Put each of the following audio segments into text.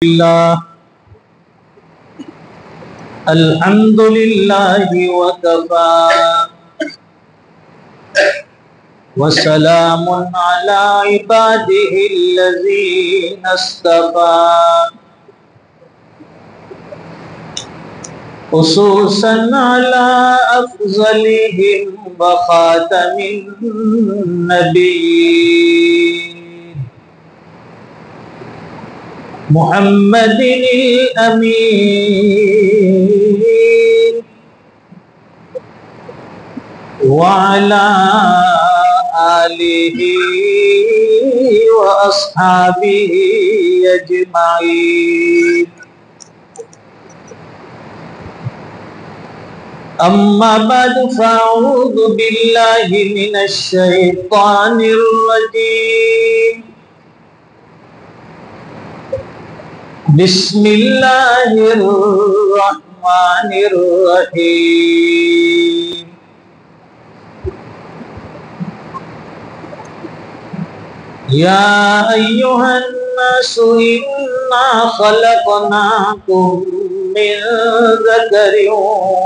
الله الحمد لله وكفى وسلام على عباده الذين اصطفى خصوصا على أفضلهم وخاتم النبيين محمد الأمين وعلى آله وأصحابه أجمعين أما بعد فأعوذ بالله من الشيطان الرجيم بسم الله الرحمن الرحيم يا أيها الناس إنا خلقناكم من ذكر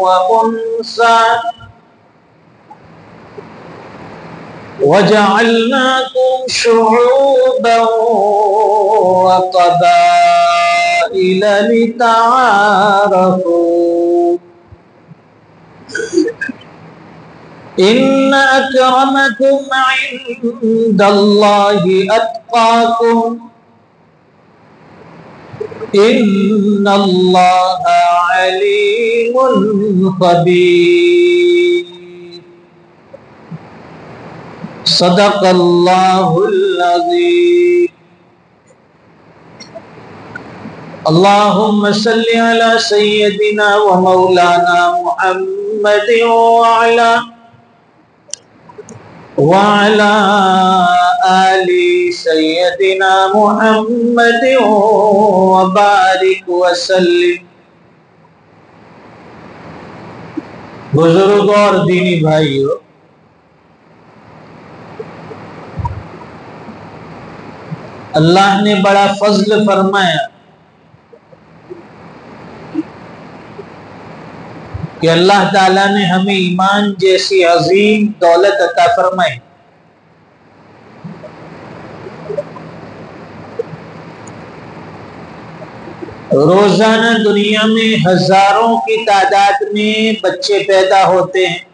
وأنثى وجعلناكم شعوبا وقبائل لتعارفوا إن أكرمكم عند الله أتقاكم إن الله عليم خبير صدق الله العظيم اللهم صل على سيدنا ومولانا محمد وعلى آل سيدنا محمد وبارك وسلم۔ بزرگوں اور دینی بھائیوں، اللہ نے بڑا فضل فرمایا کہ اللہ تعالیٰ نے ہمیں ایمان جیسی عظیم دولت عطا فرمائی۔ روزانہ دنیا میں ہزاروں کی تعداد میں بچے پیدا ہوتے ہیں،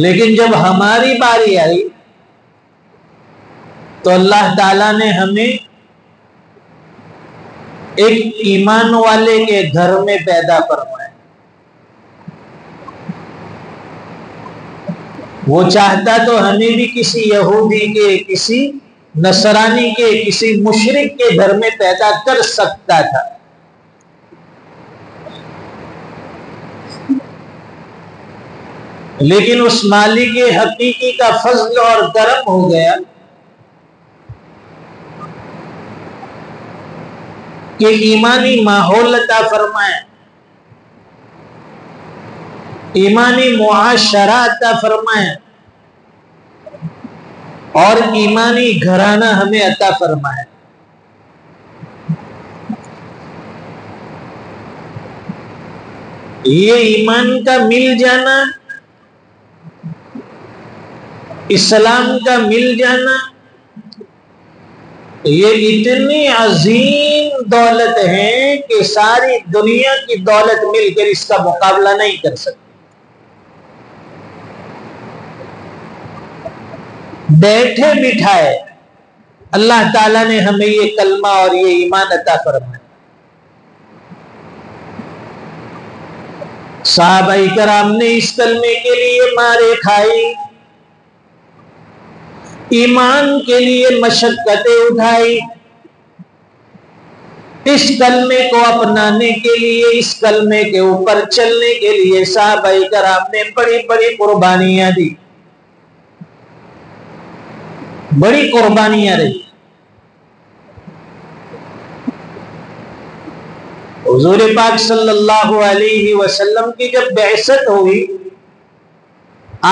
لیکن جب ہماری باری آئی تو اللہ تعالیٰ نے ہمیں ایک ایمان والے کے گھر میں پیدا فرمایا۔ وہ چاہتا تو ہمیں بھی کسی یہودی کے، کسی نصرانی کے، کسی مشرک کے گھر میں پیدا کر سکتا تھا، لیکن اس مالک حقیقی کا فضل اور کرم ہو گیا کہ ایمانی ماحول عطا فرمایا، ایمانی معاشرہ عطا فرمایا اور ایمانی گھرانہ ہمیں عطا فرمایا۔ یہ ایمان کا مل جانا، اسلام کا مل جانا، یہ اتنی عظیم دولت ہے کہ ساری دنیا کی دولت مل کر اس کا مقابلہ نہیں کر سکتی۔ بیٹھے بٹھائے اللہ تعالیٰ نے ہمیں یہ کلمہ اور یہ ایمان عطا فرمایا۔ صحابہ کرام نے اس کلمے کے لیے مارے کھائی، ایمان کے لیے مشقتیں اٹھائی، اس کلمے کو اپنانے کے لیے، اس کلمے کے اوپر چلنے کے لیے صحابہ کرام نے بڑی بڑی قربانیاں دی، بڑی قربانیاں رہی۔ حضور پاک صلی اللہ علیہ وسلم کی جب بعثت ہوئی،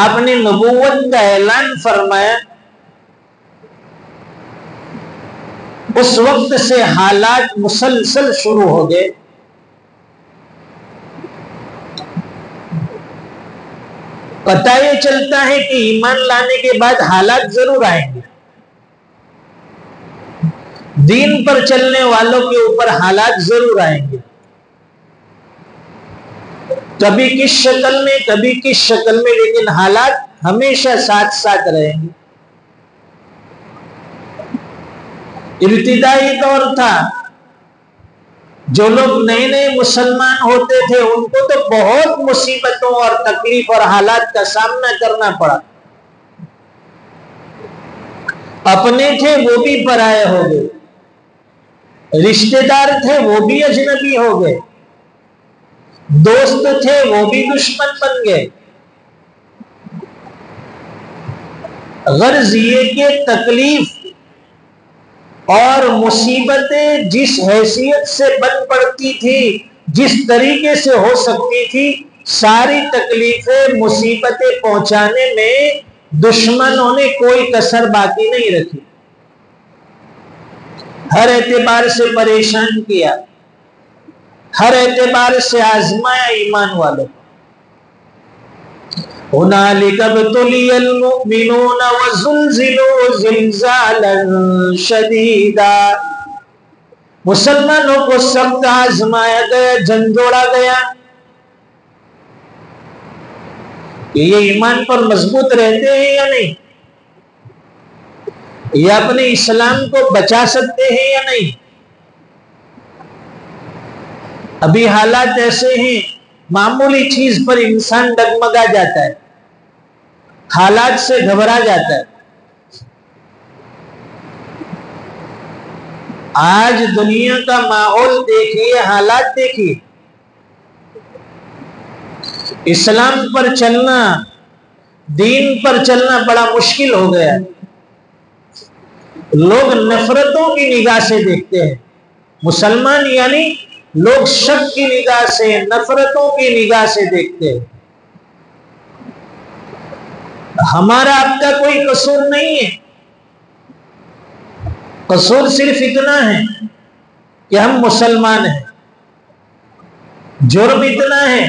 آپ نے نبوت کا اعلان فرمایا اس وقت سے حالات مسلسل شروع ہو گئے. پتہ یہ چلتا ہے کہ ایمان لانے کے بعد حالات ضرور آئیں گے. دین پر چلنے والوں کے اوپر حالات ضرور آئیں گے. کبھی کس شکل میں کبھی کس شکل میں، لیکن حالات ہمیشہ ساتھ ساتھ رہیں گے. ابتدائی دور تھا، جو لوگ نئے نئے مسلمان ہوتے تھے ان کو تو بہت مصیبتوں اور تکلیف اور حالات کا سامنا کرنا پڑا. اپنے تھے وہ بھی پرائے ہو گئے، رشتے دار تھے وہ بھی اجنبی ہو گئے، دوست تھے وہ بھی دشمن بن گئے. غرض یہ کہ تکلیف اور مصیبتیں جس حیثیت سے بن پڑتی تھی، جس طریقے سے ہو سکتی تھی، ساری تکلیفیں مصیبتیں پہنچانے میں دشمنوں نے کوئی کسر باقی نہیں رکھی. ہر اعتبار سے پریشان کیا، ہر اعتبار سے آزمایا ایمان والوں. هنالك ابتلي المؤمنون وزلزلوا زلزالا شديدا. مسلمانوں کو سخت آزمایا گیا، جھنجھوڑا گیا کہ یہ ایمان پر مضبوط رہتے ہیں یا نہیں، یہ اپنے اسلام کو بچا سکتے ہیں یا نہیں. ابھی حالات ایسے ہیں، معمولی چیز پر انسان ڈگمگا جاتا ہے، حالات سے گھبرا جاتا ہے. آج دنیا کا ماحول دیکھیے، حالات دیکھیے. اسلام پر چلنا، دین پر چلنا بڑا مشکل ہو گیا. لوگ نفرتوں کی نگاہ سے دیکھتے ہیں. مسلمان یعنی لوگ شک کی نگاہ سے، نفرتوں کی نگاہ سے دیکھتے ہیں. ہمارا آپ کا کوئی قصور نہیں ہے، قصور صرف اتنا ہے کہ ہم مسلمان ہیں. جرم اتنا ہے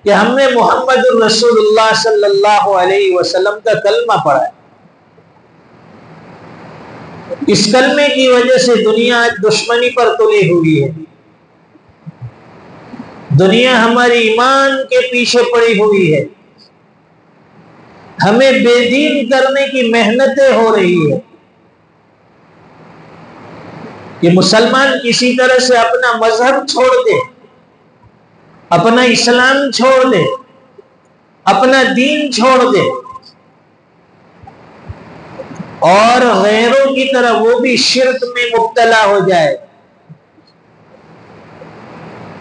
کہ ہم نے محمد الرسول اللہ صلی اللہ علیہ وسلم کا کلمہ پڑھا ہے. اس کلمے کی وجہ سے دنیا آج دشمنی پر تلی ہوئی ہے. دنیا ہماری ایمان کے پیچھے پڑی ہوئی ہے. ہمیں بے دین کرنے کی محنتیں ہو رہی ہے کہ مسلمان کسی طرح سے اپنا مذہب چھوڑ دے، اپنا اسلام چھوڑ دے، اپنا دین چھوڑ دے، اور غیروں کی طرح وہ بھی شرک میں مبتلا ہو جائے،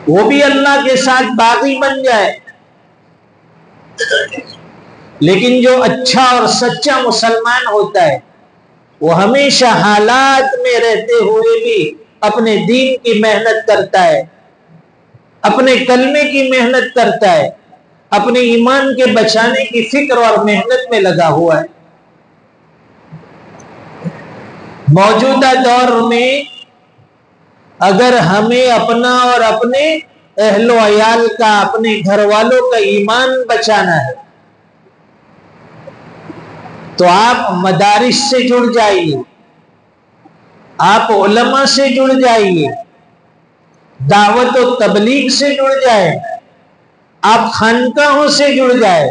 وہ بھی اللہ کے ساتھ باغی بن جائے. لیکن جو اچھا اور سچا مسلمان ہوتا ہے وہ ہمیشہ حالات میں رہتے ہوئے بھی اپنے دین کی محنت کرتا ہے، اپنے کلمے کی محنت کرتا ہے، اپنے ایمان کے بچانے کی فکر اور محنت میں لگا ہوا ہے. موجودہ دور میں اگر ہمیں اپنا اور اپنے اہل و عیال کا، اپنے گھر والوں کا ایمان بچانا ہے تو آپ مدارس سے جڑ جائیے، آپ علماء سے جڑ جائیے، دعوت و تبلیغ سے جڑ جائیں، آپ خانقاہوں سے جڑ جائیں،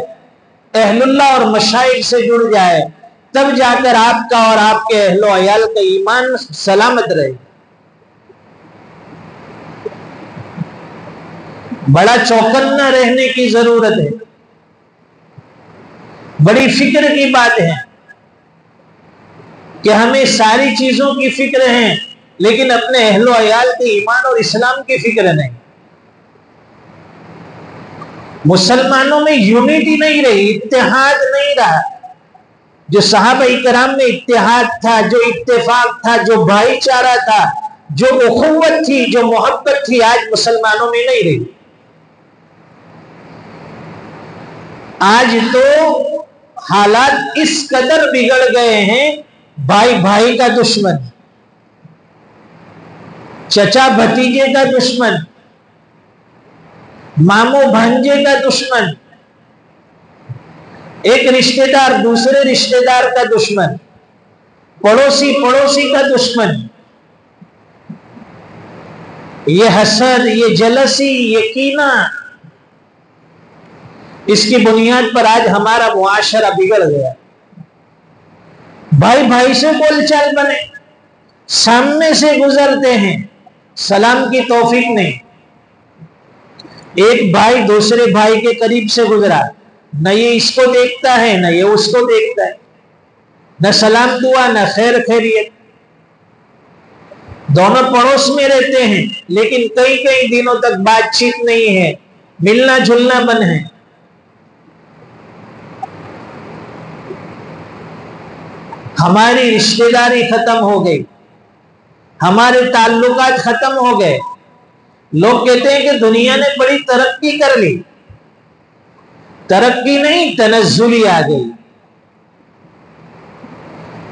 اہل اللہ اور مشائخ سے جڑ جائیں. تب جا کر آپ کا اور آپ کے اہل و عیال کا ایمان سلامت رہے. بڑا چوکنا رہنے کی ضرورت ہے. بڑی فکر کی بات ہے کہ ہمیں ساری چیزوں کی فکر ہے لیکن اپنے اہل و عیال کے ایمان اور اسلام کی فکر نہیں. مسلمانوں میں یونٹی نہیں رہی، اتحاد نہیں رہا. جو صحابہ کرام میں اتحاد تھا، جو اتفاق تھا، جو بھائی چارہ تھا، جو اخوت تھی، جو محبت تھی، آج مسلمانوں میں نہیں رہی. آج تو حالات اس قدر بگڑ گئے ہیں، بھائی بھائی کا دشمن، چچا بھتیجے کا دشمن، ماموں بھانجے کا دشمن، ایک رشتہ دار دوسرے رشتہ دار کا دشمن، پڑوسی پڑوسی کا دشمن، یہ حسد، یہ جلسی، یہ کینہ، اس کی بنیاد پر آج ہمارا معاشرہ بگڑ گیا۔ بھائی بھائی سے بول چال بنے، سامنے سے گزرتے ہیں، سلام کی توفیق نہیں۔ ایک بھائی دوسرے بھائی کے قریب سے گزرا، نہ یہ اس کو دیکھتا ہے نہ یہ اس کو دیکھتا ہے، نہ سلام دعا نہ خیر خیریت۔ دونوں پڑوس میں رہتے ہیں لیکن کئی کئی دنوں تک بات چیت نہیں ہے، ملنا جلنا بند ہے۔ ہماری رشتہ داری ختم ہو گئی، ہمارے تعلقات ختم ہو گئے۔ لوگ کہتے ہیں کہ دنیا نے بڑی ترقی کر لی، ترقی نہیں، تنزلی آ گئی۔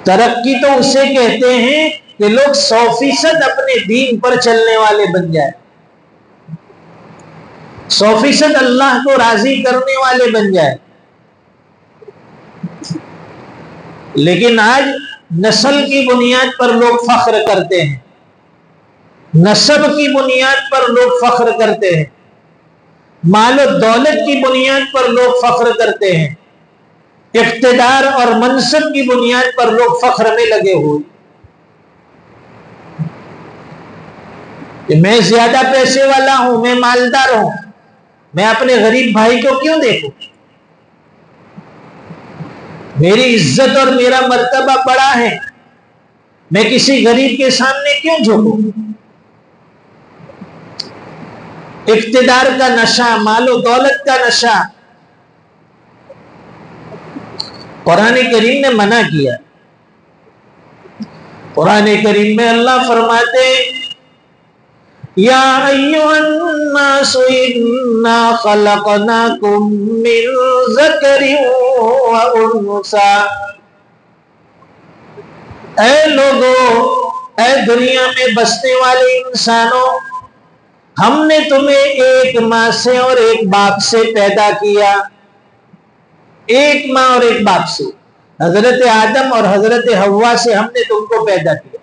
ترقی تو اسے کہتے ہیں کہ لوگ 100% اپنے دین پر چلنے والے بن جائے، 100% اللہ کو راضی کرنے والے بن جائے۔ لیکن آج نسل کی بنیاد پر لوگ فخر کرتے ہیں، نسب کی بنیاد پر لوگ فخر کرتے ہیں، مال و دولت کی بنیاد پر لوگ فخر کرتے ہیں، اقتدار اور منصب کی بنیاد پر لوگ فخر میں لگے ہوئے کہ میں زیادہ پیسے والا ہوں، میں مالدار ہوں، میں اپنے غریب بھائی کو کیوں دیکھوں؟ میری عزت اور میرا مرتبہ بڑا ہے، میں کسی غریب کے سامنے کیوں جھکوں؟ اقتدار کا نشہ، مال و دولت کا نشہ قرآن کریم نے منع کیا۔ قرآن کریم میں اللہ فرماتے یا ایھا الناس انا خلقناکم من ذکر و انثی، اے لوگو، اے دنیا میں بسنے والے انسانوں، ہم نے تمہیں ایک ماں سے اور ایک باپ سے پیدا کیا، ایک ماں اور ایک باپ سے، حضرت آدم اور حضرت حوا سے ہم نے تم کو پیدا کیا۔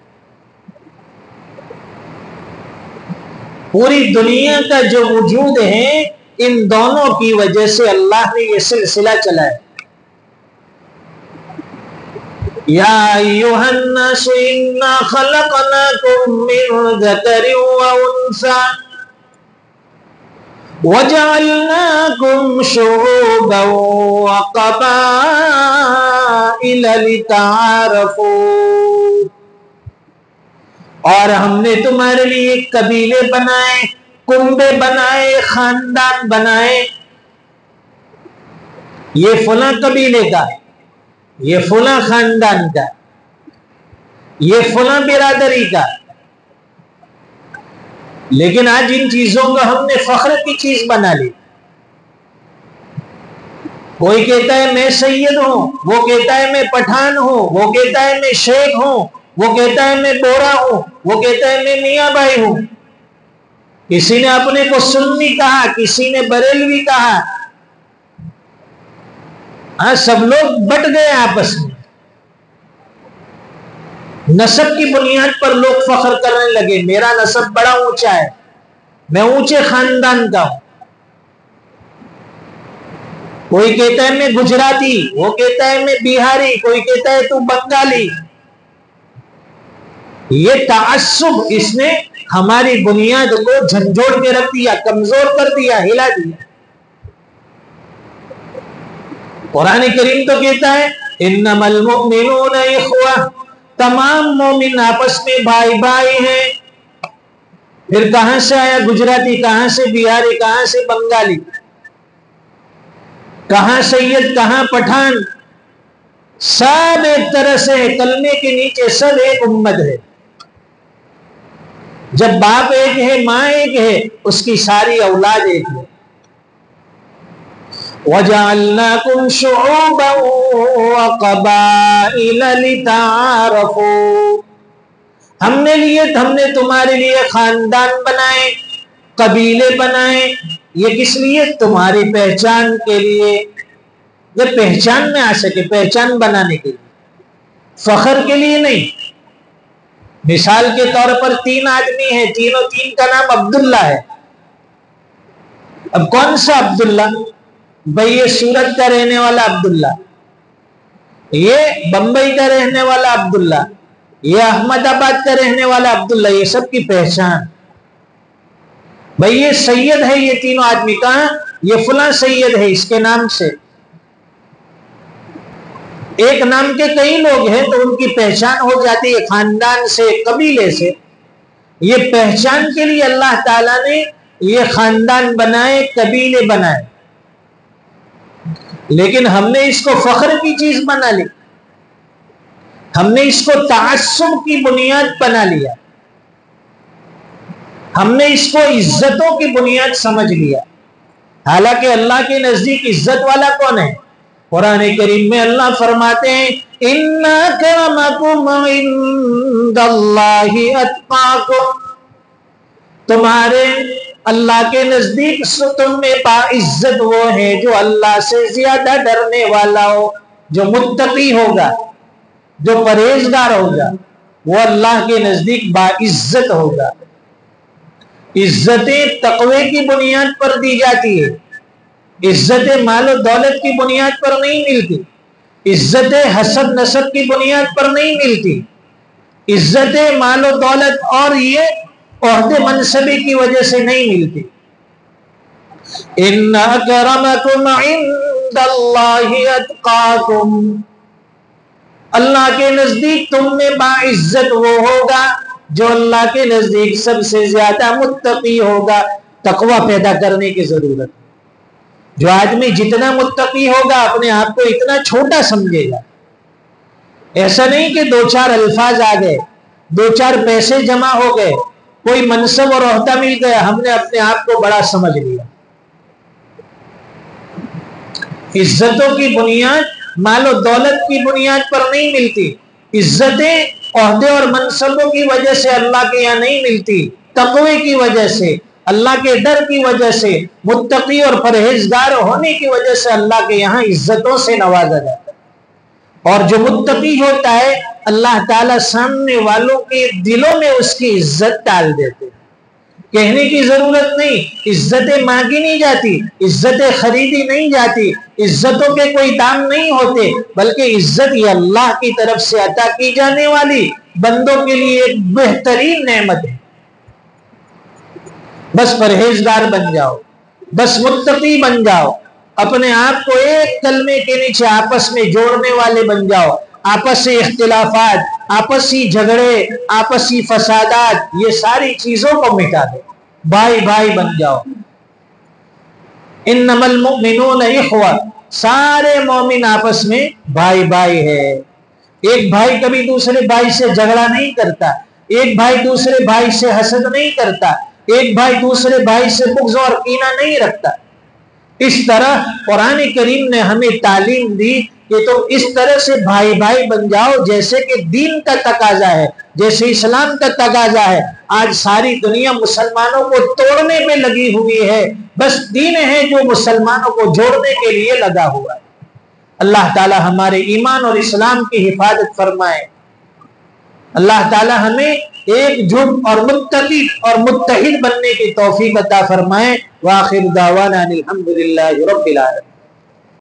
پوری دنیا کا جو وجود ہے ان دونوں کی وجہ سے اللہ نے یہ سلسلہ چلایا۔ یا ایھا الناس انا خلقناکم من ذکر و انثی وَجَعَلْنَاكُمْ شُعُوبًا وَقَبَائِلَ لِتَعَارَفُوا، اور ہم نے تمہارے لیے قبیلے بنائے، کنبے بنائے، خاندان بنائے، یہ فلاں قبیلے کا، یہ فلاں خاندان کا، یہ فلاں برادری کا۔ لیکن آج ان چیزوں کو ہم نے فخر کی چیز بنا لی۔ کوئی کہتا ہے میں سید ہوں، وہ کہتا ہے میں پٹھان ہوں، وہ کہتا ہے میں شیخ ہوں، وہ کہتا ہے میں بورا ہوں، وہ کہتا ہے میں میاں بھائی ہوں۔ کسی نے اپنے کو سنی کہا، کسی نے بریلوی کہا، ہاں سب لوگ بٹ گئے آپس میں۔ نسب کی بنیاد پر لوگ فخر کرنے لگے، میرا نسب بڑا اونچا ہے، میں اونچے خاندان کا ہوں۔ کوئی کہتا ہے میں گجراتی، وہ کہتا ہے میں بہاری، کوئی کہتا ہے تو بنگالی۔ یہ تعصب اس نے ہماری بنیاد کو جھنجھوڑ کے رکھ دیا، کمزور کر دیا، ہلا دیا۔ قرآن کریم تو کہتا ہے انما المؤمنون اخوہ، تمام مومن آپس میں بھائی بھائی ہیں۔ پھر کہاں سے آیا گجراتی، کہاں سے بہاری، کہاں سے بنگالی، کہاں سید، کہاں پٹھان، سب ایک طرح سے کلمے کے نیچے سب ایک امت ہے۔ جب باپ ایک ہے، ماں ایک ہے، اس کی ساری اولاد ایک ہے۔ وَجَعَلْنَاكُمْ شُعُوبًا وَقَبَائِلَ لِتَعَارَفُوا، ہم نے تمہارے لیے خاندان بنائے، قبیلے بنائے، یہ کس لیے؟ تمہاری پہچان کے لیے، یہ پہچان میں آ سکے، پہچان بنانے کے لیے، فخر کے لیے نہیں۔ مثال کے طور پر 3 آدمی ہیں، تینوں کا نام عبداللہ ہے۔ اب کون سا عبداللہ؟ بھئی یہ سورت کا رہنے والا عبداللہ، یہ بمبئی کا رہنے والا عبداللہ، یہ احمد آباد کا رہنے والا عبداللہ، یہ سب کی پہچان۔ بھئی یہ سید ہے، یہ تینوں آدمی کہاں؟ یہ فلاں سید ہے، اس کے نام سے۔ ایک نام کے کئی لوگ ہیں تو ان کی پہچان ہو جاتی ہے، خاندان سے، قبیلے سے۔ یہ پہچان کے لیے اللہ تعالیٰ نے یہ خاندان بنائے، قبیلے بنائے، لیکن ہم نے اس کو فخر کی چیز بنا لی، ہم نے اس کو تعصب کی بنیاد بنا لیا، ہم نے اس کو عزتوں کی بنیاد سمجھ لیا۔ حالانکہ اللہ کے نزدیک عزت والا کون ہے؟ قرآن کریم میں اللہ فرماتے ہیں اِنَّ أَكْرَمَكُمْ عِندَ اللَّهِ أَتْقَاكُمْ، تمہارے اللہ کے نزدیک تم میں باعزت وہ ہے جو اللہ سے زیادہ ڈرنے والا ہو، جو متقی ہوگا، جو پرہیزگار ہوگا، وہ اللہ کے نزدیک باعزت ہوگا۔ عزتیں تقوی کی بنیاد پر دی جاتی ہے، عزت مال و دولت کی بنیاد پر نہیں ملتی، عزت حسب نسب کی بنیاد پر نہیں ملتی، عزت مال و دولت اور یہ عہدے منصبی کی وجہ سے نہیں ملتی۔ ان اکرمکم عند اللہ اتقاکم، اللہ کے نزدیک تم میں باعزت وہ ہوگا جو اللہ کے نزدیک سب سے زیادہ متقی ہوگا۔ تقوی پیدا کرنے کی ضرورت ہے۔ جو آدمی جتنا متقی ہوگا اپنے آپ کو اتنا چھوٹا سمجھے گا۔ ایسا نہیں کہ 2-4 الفاظ آ گئے، 2-4 پیسے جمع ہو گئے، کوئی منصب اور عہدہ مل گیا، ہم نے اپنے آپ کو بڑا سمجھ لیا۔ عزتوں کی بنیاد مال و دولت کی بنیاد پر نہیں ملتی، عزتیں عہدے اور منصبوں کی وجہ سے اللہ کے یہاں نہیں ملتی، تقوی کی وجہ سے، اللہ کے ڈر کی وجہ سے، متقی اور پرہیزگار ہونے کی وجہ سے اللہ کے یہاں عزتوں سے نوازا جاتا ہے۔ اور جو متقی ہوتا ہے اللہ تعالیٰ سامنے والوں کے دلوں میں اس کی عزت ڈال دیتے ہیں۔ کہنے کی ضرورت نہیں، عزتیں مانگی نہیں جاتی، عزتیں خریدی نہیں جاتی، عزتوں کے کوئی دام نہیں ہوتے، بلکہ عزت یہ اللہ کی طرف سے عطا کی جانے والی بندوں کے لیے ایک بہترین نعمت ہے۔ بس پرہیزگار بن جاؤ، بس متقی بن جاؤ، اپنے آپ کو ایک کلمے کے نیچے آپس میں جوڑنے والے بن جاؤ، آپسی اختلافات، آپسی جھگڑے، آپسی فسادات، یہ ساری چیزوں کو مٹا دو، بھائی بھائی بن جاؤ۔ انما المؤمنون اخوہ، سارے مومن آپس میں بھائی بھائی ہے۔ ایک بھائی کبھی دوسرے بھائی سے جھگڑا نہیں کرتا، ایک بھائی دوسرے بھائی سے حسد نہیں کرتا، ایک بھائی دوسرے بھائی سے بغض اور کینہ نہیں رکھتا۔ اس طرح قرآن کریم نے ہمیں تعلیم دی کہ تم اس طرح سے بھائی بھائی بن جاؤ جیسے کہ دین کا تقاضا ہے، جیسے اسلام کا تقاضا ہے۔ آج ساری دنیا مسلمانوں کو توڑنے پہ لگی ہوئی ہے، بس دین ہے جو مسلمانوں کو جوڑنے کے لیے لگا ہوا ہے۔ اللہ تعالی ہمارے ایمان اور اسلام کی حفاظت فرمائے۔ اللہ تعالی ہمیں ایک جٹ اور متقی اور متحد بننے کی توفیق عطا فرمائے۔ وآخر دعوانا الحمدللہ رب العالمین۔